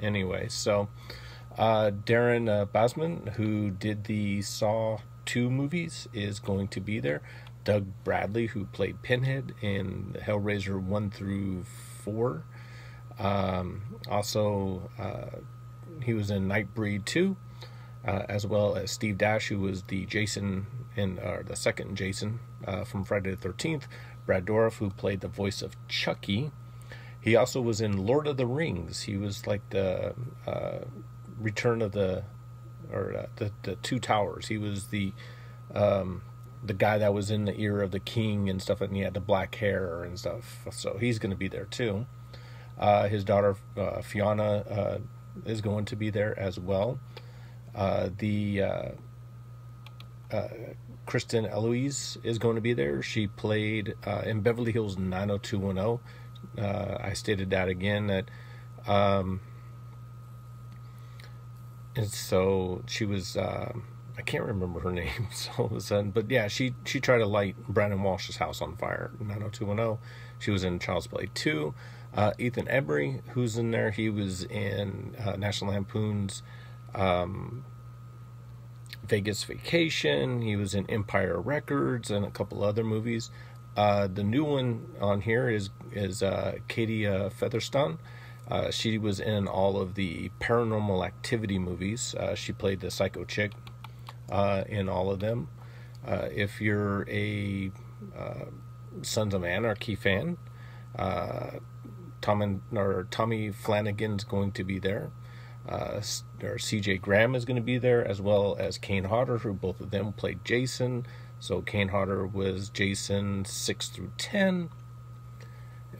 Anyway, so Darren Basman, who did the Saw 2 movies, is going to be there. Doug Bradley, who played Pinhead in Hellraiser 1 through 4. Also, he was in Nightbreed 2, as well as Steve Dash, who was the Jason the second Jason from Friday the 13th. Brad Dourif, who played the voice of Chucky. He also was in Lord of the Rings. He was like the Return of the Two Towers. He was the guy that was in the ear of the king and stuff, and he had the black hair and stuff. So he's going to be there too. His daughter Fiona is going to be there as well. Kristen Eloise is going to be there. She played in Beverly Hills 90210. I stated that again, that and so she was I can't remember her name all of a sudden, but yeah, she tried to light Brandon Walsh's house on fire in 90210. She was in Child's Play 2. Ethan Embry, who's in there, he was in National Lampoon's Vegas Vacation. He was in Empire Records and a couple other movies. The new one on here is Katie Featherston. She was in all of the Paranormal Activity movies. She played the psycho chick in all of them. If you're a Sons of Anarchy fan, Tommy Flanagan's going to be there. Or CJ Graham is going to be there, as well as Kane Hodder, who both of them played Jason. So Kane Hodder was Jason 6 through 10,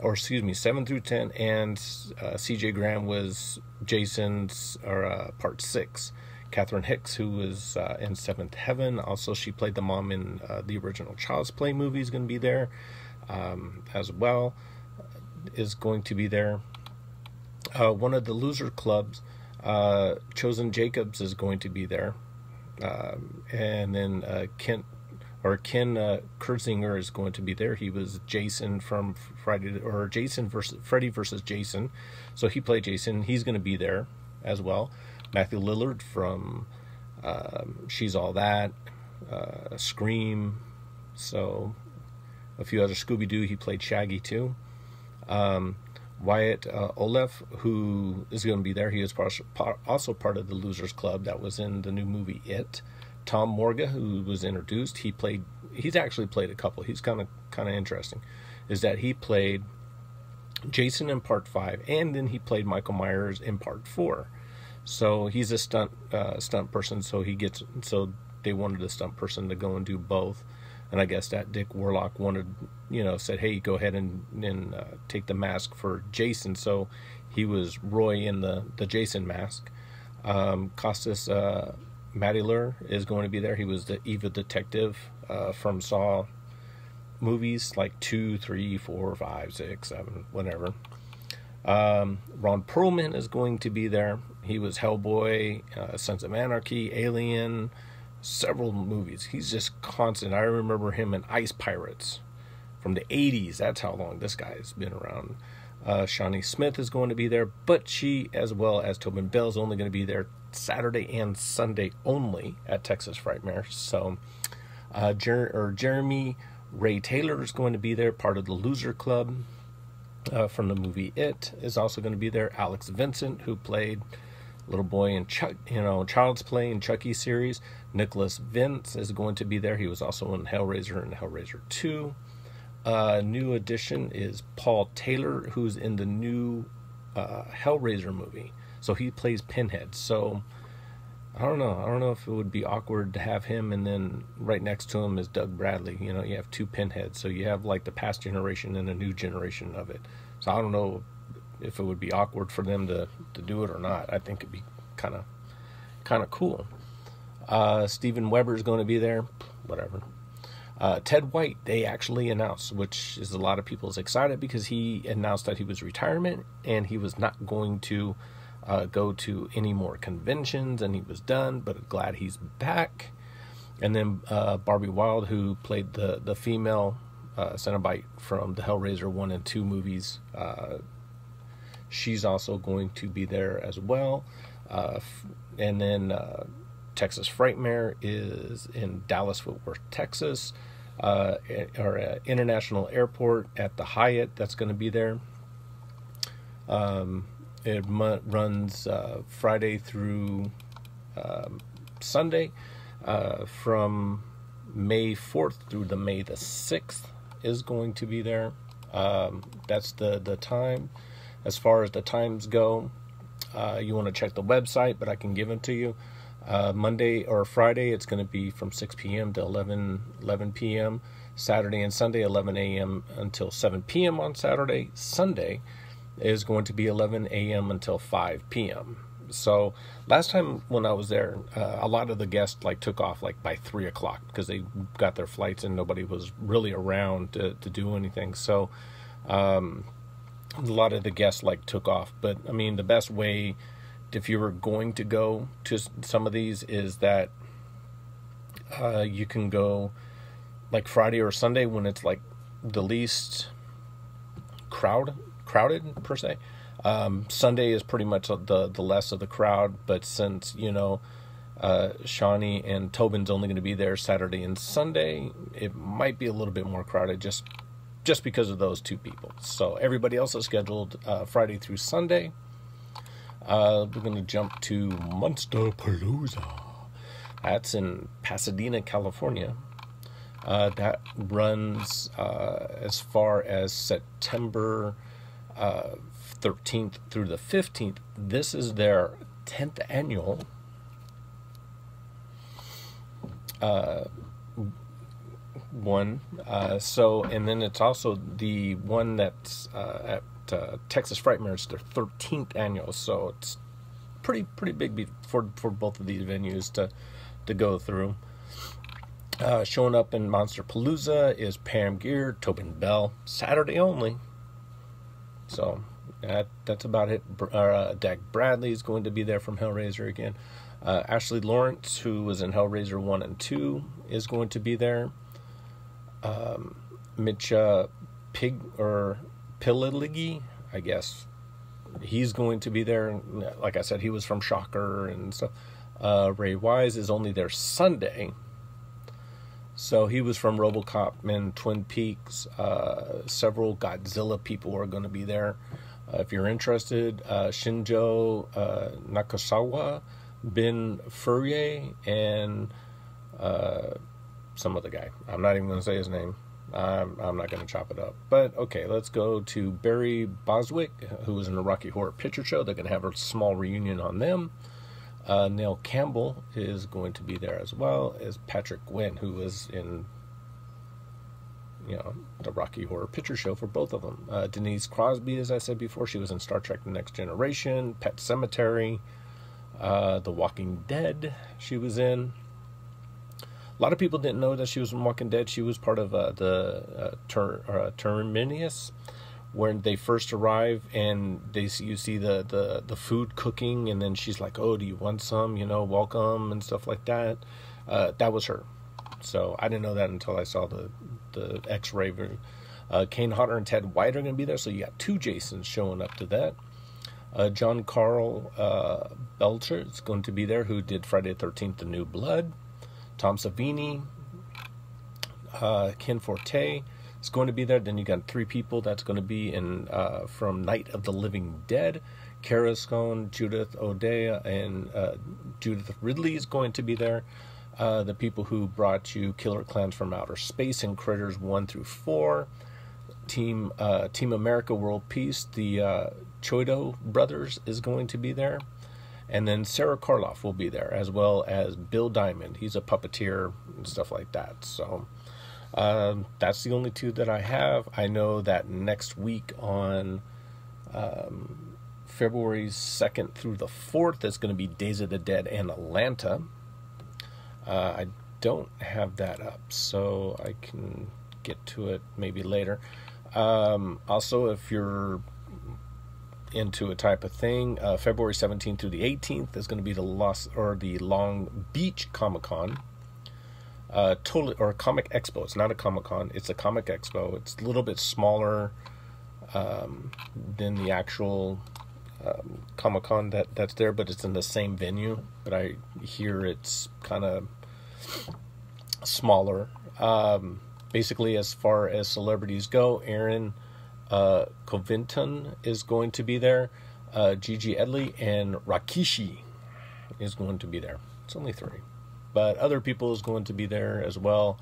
or excuse me, 7 through 10, and CJ Graham was Jason's part 6. Catherine Hicks, who was in Seventh Heaven, also she played the mom in the original Child's Play movie, is going to be there as well. Is going to be there. One of the loser clubs, Chosen Jacobs, is going to be there, and then Ken Kurtzinger is going to be there. He was Jason from Freddy versus Jason, so he played Jason. He's going to be there as well. Matthew Lillard from She's All That, Scream, so a few other, Scooby-Doo, he played Shaggy too. Wyatt Olef, who is going to be there. He is also part of the Losers Club that was in the new movie It. Tom Morga, who was introduced, he's actually played a couple. He's kind of interesting, is that he played Jason in part 5, and then he played Michael Myers in part 4. So he's a stunt person. So they wanted a stunt person to go and do both. And I guess that Dick Warlock said, hey, go ahead and take the mask for Jason. So he was Roy in the Jason mask. Costas Madilur is going to be there. He was the evil detective from Saw movies, like 2, 3, 4, 5, 6, 7, whatever. Ron Perlman is going to be there. He was Hellboy, Sons of Anarchy, Alien, several movies. He's just constant. I remember him in Ice Pirates from the 80s. That's how long this guy has been around. Shawnee Smith is going to be there, but she, as well as Tobin Bell, is only going to be there Saturday and Sunday only at Texas Frightmare. So Jeremy Ray Taylor is going to be there, part of the Loser Club from the movie It, is also going to be there. Alex Vincent, who played little boy in Child's Play and Chucky series. Nicholas Vince is going to be there. He was also in Hellraiser and Hellraiser 2. New addition is Paul Taylor, who's in the new Hellraiser movie. So he plays Pinhead. So I don't know if it would be awkward to have him, and then right next to him is Doug Bradley. You have two Pinheads. So you have like the past generation and a new generation of it. So I don't know if it would be awkward for them to do it or not. I think it'd be kind of cool. Steven Weber is going to be there. Whatever. Ted White, they actually announced, which is a lot of people's excited, because he announced that he was retirement and he was not going to go to any more conventions, and he was done, but glad he's back. And then Barbie Wilde, who played the female Cenobite from the Hellraiser 1 and 2 movies, She's also going to be there as well. And then Texas Frightmare is in Dallas-Fort Worth, Texas, or International Airport at the Hyatt. That's going to be there. It runs Friday through Sunday, from May 4th through the May the 6th is going to be there. That's the time. As far as the times go, you want to check the website, but I can give them to you. Monday or Friday, it's going to be from 6 p.m. to 11 p.m. Saturday and Sunday, 11 a.m. until 7 p.m. on Saturday. Sunday is going to be 11 a.m. until 5 p.m. So last time when I was there, a lot of the guests took off by 3 o'clock because they got their flights and nobody was really around to do anything. So a lot of the guests took off. But I mean, the best way, if you were going to go to some of these, is that you can go Friday or Sunday when it's the least crowded per se. Sunday is pretty much the less of the crowd, but since Shawnee and Tobin's only going to be there Saturday and Sunday, it might be a little bit more crowded just because of those two people. So everybody else is scheduled Friday through Sunday. We're going to jump to Monsterpalooza. That's in Pasadena, California. That runs as far as September 13th through the 15th. This is their 10th annual one. And then it's also the one that's at Texas Frightmare. It's their 13th annual, so it's pretty big for both of these venues to go through. Showing up in Monsterpalooza is Pam Gear, Tobin Bell, Saturday only. So that's about it. Dag Bradley is going to be there from Hellraiser again. Ashley Lawrence, who was in Hellraiser 1 and 2, is going to be there. Mitch Pililigi, I guess, he's going to be there. Like I said, he was from Shocker and stuff. Ray Wise is only there Sunday. So he was from RoboCop and Twin Peaks. Several Godzilla people are going to be there. If you're interested, Shinjo Nakasawa, Ben Furrier, and some other guy. I'm not even going to say his name. I'm not going to chop it up. But, okay, let's go to Barry Boswick, who was in the Rocky Horror Picture Show. They're going to have a small reunion on them. Neil Campbell is going to be there, as well as Patrick Gwynn, who was in the Rocky Horror Picture Show for both of them. Denise Crosby, as I said before, she was in Star Trek The Next Generation, Pet Sematary, The Walking Dead she was in. A lot of people didn't know that she was in Walking Dead. She was part of the Terminus, when they first arrive and you see the food cooking, and then she's like, oh, do you want some, welcome, and stuff like that. That was her. So I didn't know that until I saw the X-ray. Kane Hodder and Ted White are going to be there, so you got two Jasons showing up to that. John Carl Belcher is going to be there, who did Friday the 13th, The New Blood. Tom Savini, Ken Forte is going to be there. Then you got three people that's going to be in from Night of the Living Dead. Kara Scone, Judith O'Dea, and Judith Ridley is going to be there. The people who brought you Killer Clowns from Outer Space and Critters 1 through 4. Team America World Peace, the Choido brothers is going to be there. And then Sarah Karloff will be there, as well as Bill Diamond. He's a puppeteer and stuff like that. So that's the only two that I have. I know that next week on February 2nd through the 4th is going to be Days of the Dead and Atlanta. I don't have that up, so I can get to it maybe later. Also, if you're into a type of thing, February 17th through the 18th is going to be the Long Beach Comic-Con. Comic Expo. It's not a Comic-Con, it's a Comic Expo. It's a little bit smaller than the actual Comic-Con that's there, but it's in the same venue. But I hear it's kind of smaller. Basically, as far as celebrities go, Aaron Covington is going to be there. Gigi Edley and Rakishi is going to be there. It's only 3. But other people is going to be there as well.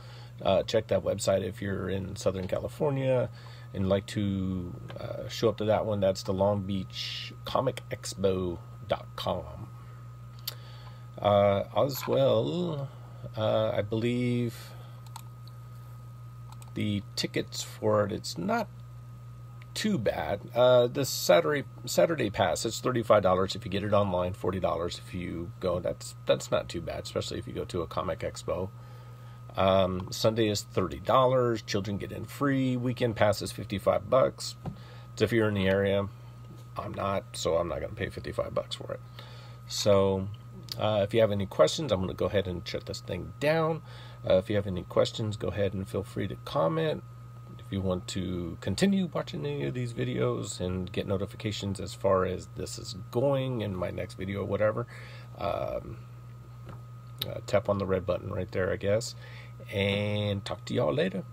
Check that website if you're in Southern California and like to show up to that one. That's the Long Beach Comic Expo.com. As well, I believe the tickets for it's not too bad. The Saturday pass, it's $35 if you get it online, $40 if you go. That's not too bad, especially if you go to a comic expo. Sunday is $30. Children get in free. Weekend pass is $55. So if you're in the area, I'm not, so I'm not going to pay $55 for it. So if you have any questions, I'm going to go ahead and shut this thing down. If you have any questions, go ahead and feel free to comment. If you want to continue watching any of these videos and get notifications as far as this is going in my next video or whatever, tap on the red button right there, I guess. And talk to y'all later.